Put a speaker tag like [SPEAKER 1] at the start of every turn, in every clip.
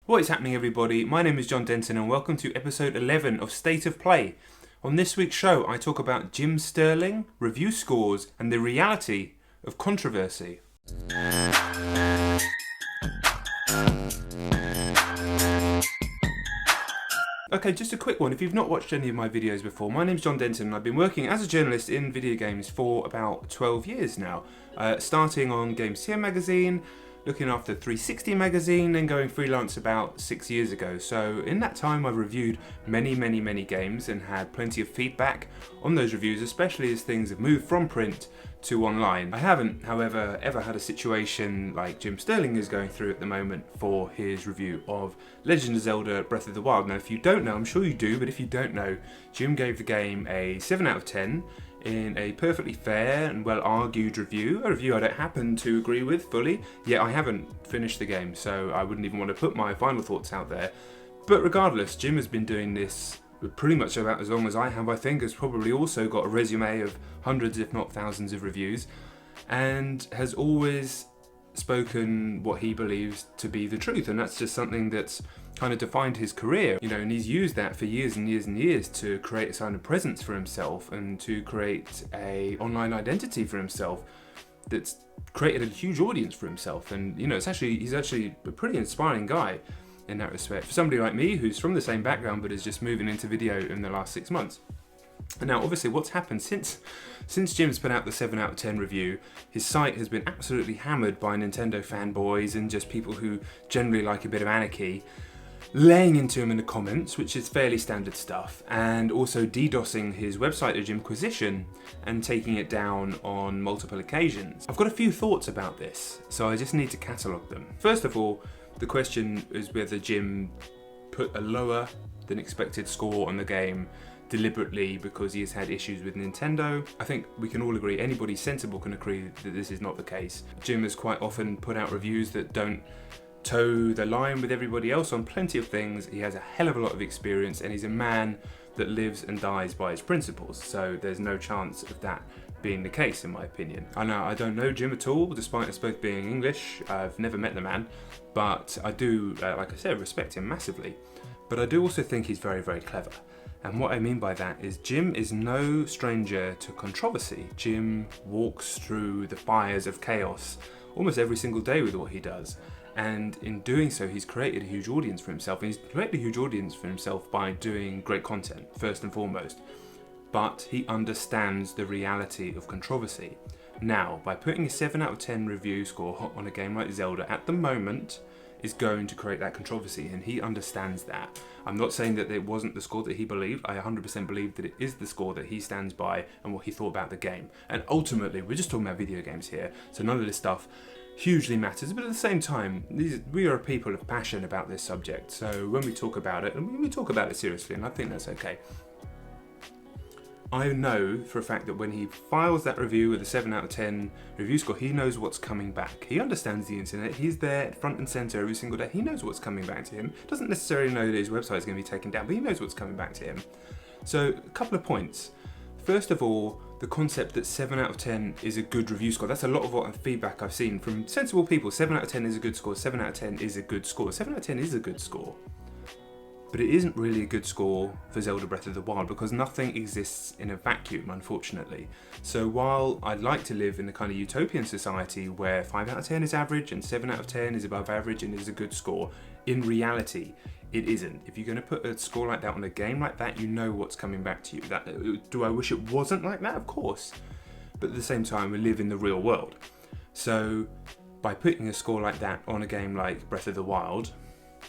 [SPEAKER 1] What is happening, everybody? My name is Jon Denton and welcome to episode 11 of State of Play. On this week's show I talk about Jim Sterling, review scores and the reality of controversy. Okay, just a quick one. If you've not watched any of my videos before, my name's Jon Denton and I've been working as a journalist in video games for about 12 years now. Starting on gamestm magazine, looking after 360 magazine, and going freelance about 6 years ago. So in that time I've reviewed many games and had plenty of feedback on those reviews, especially as things have moved from print to online. I haven't, however, ever had a situation like Jim Sterling is going through at the moment for his review of Legend of Zelda Breath of the Wild. Now if you don't know, I'm sure you do, but if you don't know, Jim gave the game a 7 out of 10 in a perfectly fair and well-argued review, a review I don't happen to agree with fully, yet I haven't finished the game, so I wouldn't even want to put my final thoughts out there. But regardless, Jim has been doing this pretty much about as long as I have, I think, has probably also got a resume of hundreds if not thousands of reviews, and has always spoken what he believes to be the truth, and that's just something that's kind of defined his career, and he's used that for years and years and years to create a sign of presence for himself and to create a online identity for himself that's created a huge audience for himself. And he's actually a pretty inspiring guy in that respect for somebody like me who's from the same background but is just moving into video in the last 6 months. And now obviously what's happened since Jim's put out the 7 out of 10 review, his site has been absolutely hammered by Nintendo fanboys and just people who generally like a bit of anarchy, laying into him in the comments, which is fairly standard stuff, and also DDoSing his website of Jimquisition and taking it down on multiple occasions. I've got a few thoughts about this, so I just need to catalogue them. First of all, the question is whether Jim put a lower than expected score on the game deliberately because he has had issues with Nintendo. I think we can all agree, anybody sensible can agree that this is not the case. Jim has quite often put out reviews that don't toe the line with everybody else on plenty of things. He has a hell of a lot of experience and he's a man that lives and dies by his principles, so there's no chance of that being the case in my opinion. I know I don't know Jim at all, despite us both being English. I've never met the man, but I do, like I said, respect him massively. But I do also think he's very clever. And what I mean by that is Jim is no stranger to controversy. Jim walks through the fires of chaos almost every single day with what he does. And in doing so, he's created a huge audience for himself. And he's created a huge audience for himself by doing great content, first and foremost. But he understands the reality of controversy. Now, by putting a 7 out of 10 review score on a game like Zelda at the moment, is going to create that controversy, and he understands that. I'm not saying that it wasn't the score that he believed. I 100% believe that it is the score that he stands by and what he thought about the game. And ultimately, we're just talking about video games here, so none of this stuff hugely matters, but at the same time, we are a people of passion about this subject, so when we talk about it, and we talk about it seriously, and I think that's okay. I know for a fact that when he files that review with a 7 out of 10 review score, he knows what's coming back. He understands the internet, he's there front and centre every single day, he knows what's coming back to him. Doesn't necessarily know that his website is going to be taken down, but he knows what's coming back to him. So, a couple of points. First of all, the concept that 7 out of 10 is a good review score. That's a lot of what feedback I've seen from sensible people. 7 out of 10 is a good score, 7 out of 10 is a good score. 7 out of 10 is a good score. But it isn't really a good score for Zelda Breath of the Wild because nothing exists in a vacuum, unfortunately. So while I'd like to live in a kind of utopian society where 5 out of 10 is average and 7 out of 10 is above average and is a good score, in reality, it isn't. If you're going to put a score like that on a game like that, you know what's coming back to you. Do I wish it wasn't like that? Of course. But at the same time, we live in the real world. So by putting a score like that on a game like Breath of the Wild,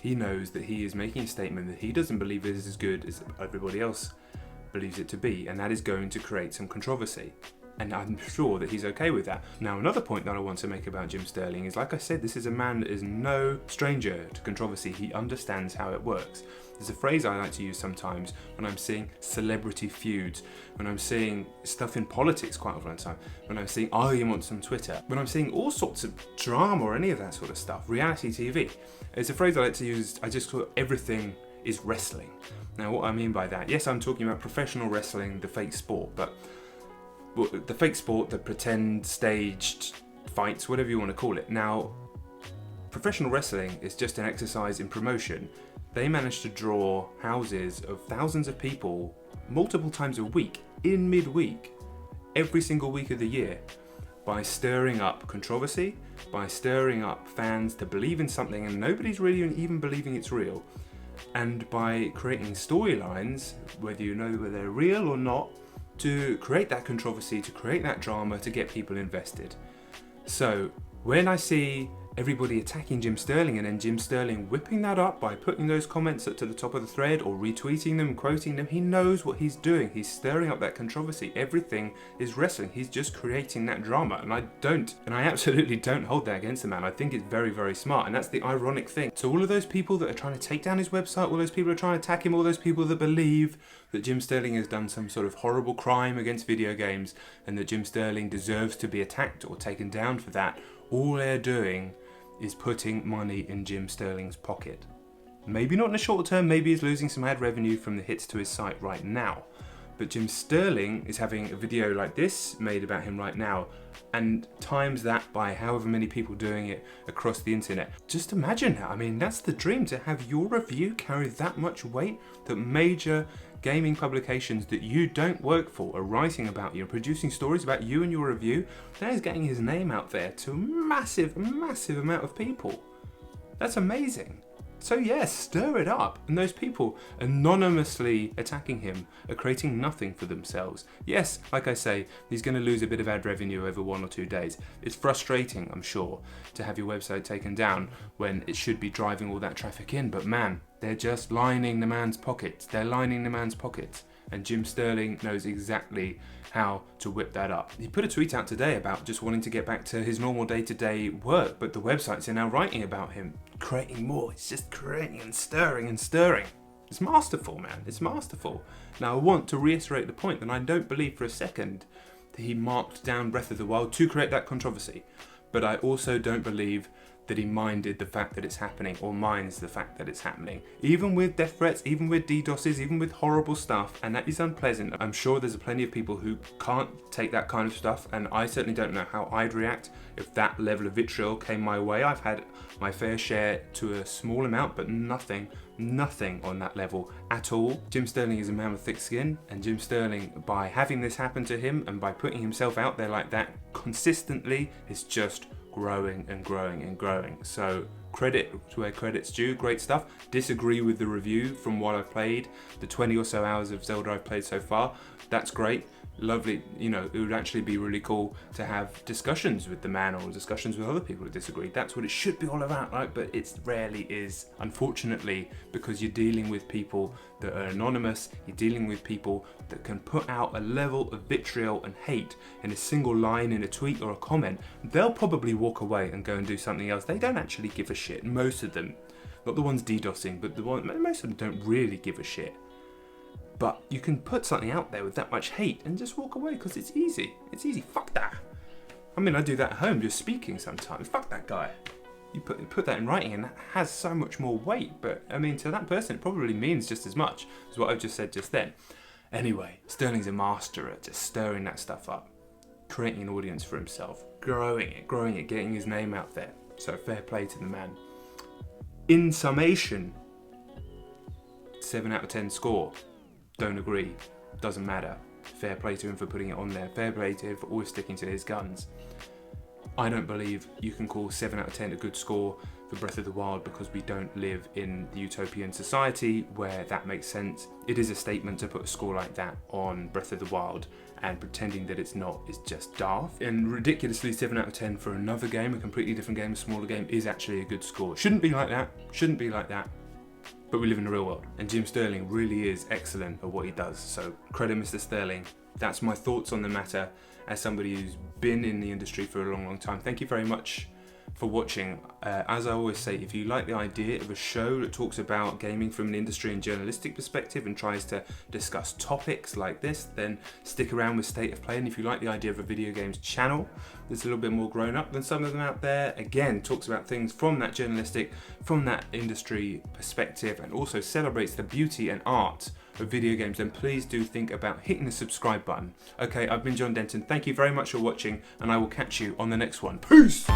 [SPEAKER 1] he knows that he is making a statement that he doesn't believe it is as good as everybody else believes it to be, and that is going to create some controversy. And I'm sure that he's okay with that. Now, another point that I want to make about Jim Sterling is, like I said, this is a man that is no stranger to controversy. He understands how it works. There's a phrase I like to use sometimes when I'm seeing celebrity feuds, when I'm seeing stuff in politics quite often, when I'm seeing arguments on Twitter, when I'm seeing all sorts of drama or any of that sort of stuff, reality TV. It's a phrase I like to use, I just call it everything is wrestling. Now, what I mean by that, yes, I'm talking about professional wrestling, the fake sport, but the fake sport, the pretend staged fights, whatever you want to call it. Now, professional wrestling is just an exercise in promotion. They managed to draw houses of thousands of people multiple times a week, in midweek, every single week of the year, by stirring up controversy, by stirring up fans to believe in something and nobody's really even believing it's real, and by creating storylines, whether you know whether they're real or not, to create that controversy, to create that drama, to get people invested. So when I see everybody attacking Jim Sterling and then Jim Sterling whipping that up by putting those comments up to the top of the thread or retweeting them, quoting them, he knows what he's doing. He's stirring up that controversy. Everything is wrestling. He's just creating that drama. And I absolutely don't hold that against the man. I think it's very, very smart. And that's the ironic thing. So all of those people that are trying to take down his website, all those people that are trying to attack him, all those people that believe that Jim Sterling has done some sort of horrible crime against video games and that Jim Sterling deserves to be attacked or taken down for that, all they're doing is putting money in Jim Sterling's pocket. Maybe not in the short term, maybe he's losing some ad revenue from the hits to his site right now. But Jim Sterling is having a video like this made about him right now, and times that by however many people doing it across the internet. Just imagine that. I mean, that's the dream, to have your review carry that much weight, that major gaming publications that you don't work for are writing about you, producing stories about you and your review. That is getting his name out there to a massive, massive amount of people. That's amazing. So yes, stir it up. And those people anonymously attacking him are creating nothing for themselves. Yes, like I say, he's going to lose a bit of ad revenue over 1 or 2 days. It's frustrating, I'm sure, to have your website taken down when it should be driving all that traffic in. But man, they're just lining the man's pockets. They're lining the man's pockets. And Jim Sterling knows exactly how to whip that up. He put a tweet out today about just wanting to get back to his normal day-to-day work, but the websites are now writing about him, creating more. It's just creating and stirring and stirring. It's masterful, man. It's masterful. Now, I want to reiterate the point that I don't believe for a second that he marked down Breath of the Wild to create that controversy, but I also don't believe that he minded the fact that it's happening, or minds the fact that it's happening. Even with death threats, even with DDoSes, even with horrible stuff, and that is unpleasant. I'm sure there's plenty of people who can't take that kind of stuff, and I certainly don't know how I'd react if that level of vitriol came my way. I've had my fair share to a small amount, but nothing on that level at all. Jim Sterling is a man with thick skin, and Jim Sterling, by having this happen to him and by putting himself out there like that consistently, is just growing and growing and growing. So credit to where credit's due, great stuff. Disagree with the review from what I've played, the 20 or so hours of Zelda I've played so far. That's great. Lovely, you know, it would actually be really cool to have discussions with the man or discussions with other people who disagree. That's what it should be all about, right? But it rarely is, unfortunately, because you're dealing with people that are anonymous, you're dealing with people that can put out a level of vitriol and hate in a single line in a tweet or a comment. They'll probably walk away and go and do something else. They don't actually give a shit, most of them. Not the ones DDoSing, but most of them don't really give a shit. But you can put something out there with that much hate and just walk away because it's easy. It's easy. Fuck that. I mean, I do that at home just speaking sometimes. Fuck that guy. You put that in writing and that has so much more weight. But I mean, to that person, it probably means just as much as what I've just said just then. Anyway, Sterling's a master at just stirring that stuff up, creating an audience for himself, growing it, getting his name out there. So fair play to the man. In summation, 7 out of 10 score. Don't agree, doesn't matter. Fair play to him for putting it on there. Fair play to him for always sticking to his guns. I don't believe you can call 7 out of 10 a good score for Breath of the Wild because we don't live in the utopian society where that makes sense. It is a statement to put a score like that on Breath of the Wild, and pretending that it's not is just daft. And ridiculously, 7 out of 10 for another game, a completely different game, a smaller game, is actually a good score. Shouldn't be like that, shouldn't be like that. But we live in the real world, and Jim Sterling really is excellent at what he does, so credit Mr. Sterling. That's my thoughts on the matter as somebody who's been in the industry for a long, long time. Thank you very much for watching. As I always say, if you like the idea of a show that talks about gaming from an industry and journalistic perspective and tries to discuss topics like this, then stick around with State of Play. And if you like the idea of a video games channel that's a little bit more grown up than some of them out there, again, talks about things from that journalistic, from that industry perspective, and also celebrates the beauty and art of video games, then please do think about hitting the subscribe button. Okay, I've been Jon Denton. Thank you very much for watching, and I will catch you on the next one. Peace!